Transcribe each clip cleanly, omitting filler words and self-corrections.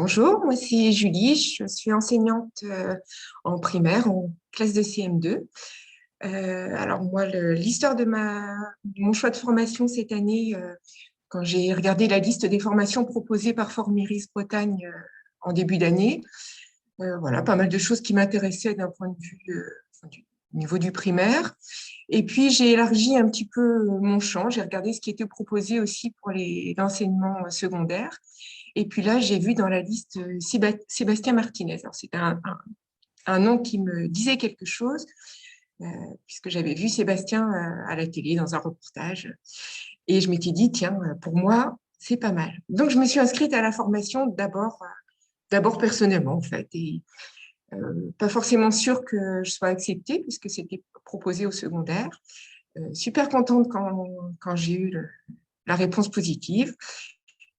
Bonjour, moi c'est Julie, je suis enseignante en primaire, en classe de CM2. Alors moi, l'histoire de mon choix de formation cette année, quand j'ai regardé la liste des formations proposées par Formiris Bretagne en début d'année, voilà, pas mal de choses qui m'intéressaient d'un point de vue du niveau du primaire. Et puis j'ai élargi un petit peu mon champ, j'ai regardé ce qui était proposé aussi pour l'enseignement secondaire. Et puis là, j'ai vu dans la liste Sébastien Martinez. Alors, c'est un nom qui me disait quelque chose, euh, puisque j'avais vu Sébastien à la télé dans un reportage. Et je m'étais dit, tiens, pour moi, c'est pas mal. Donc, je me suis inscrite à la formation d'abord personnellement, en fait. Et pas forcément sûre que je sois acceptée, puisque c'était proposé au secondaire. Super contente quand j'ai eu la réponse positive.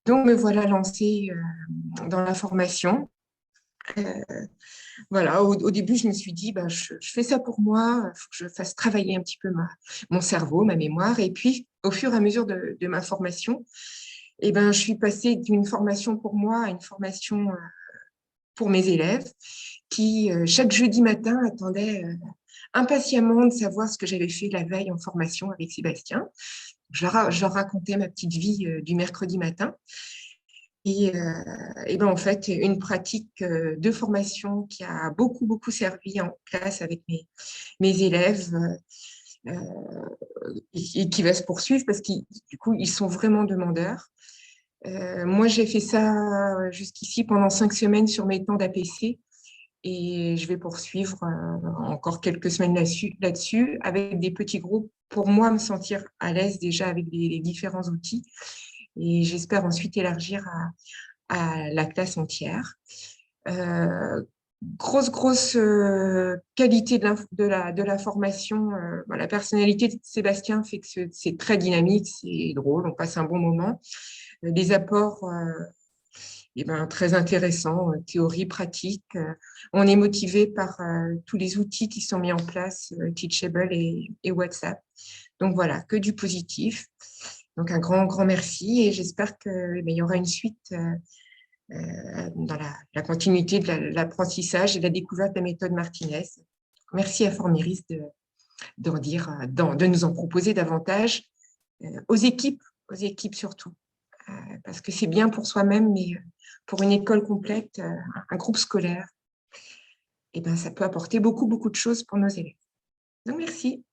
Donc, me voilà lancée dans la formation. Euh, voilà, au début, je me suis dit, bah, je fais ça pour moi, il faut que je fasse travailler un petit peu mon cerveau, ma mémoire. Et puis, au fur et à mesure de ma formation, eh ben, je suis passée d'une formation pour moi à une formation pour mes élèves qui, chaque jeudi matin, attendaient impatiemment de savoir ce que j'avais fait la veille en formation avec Sébastien. Je leur racontais ma petite vie du mercredi matin. Et ben en fait, une pratique de formation qui a beaucoup servi en classe avec mes élèves et qui va se poursuivre parce que du coup, ils sont vraiment demandeurs. Moi, j'ai fait ça jusqu'ici pendant 5 semaines sur mes temps d'APC et je vais poursuivre encore quelques semaines là-dessus avec des petits groupes pour moi me sentir à l'aise déjà avec les différents outils et j'espère ensuite élargir à la classe entière. Euh, grosse qualité de la formation. La personnalité de Sébastien fait que c'est très dynamique, c'est drôle, on passe un bon moment. Des apports eh ben, très intéressants, théorie, pratique. On est motivé par tous les outils qui sont mis en place, Teachable et WhatsApp. Donc voilà, que du positif. Donc un grand merci et j'espère qu'il y aura une suite dans la continuité de l'apprentissage et de la découverte de la méthode Martinez. Merci à Formiris de nous en proposer davantage aux équipes surtout, parce que c'est bien pour soi-même, mais pour une école complète, un groupe scolaire, et ben, ça peut apporter beaucoup de choses pour nos élèves. Donc, merci.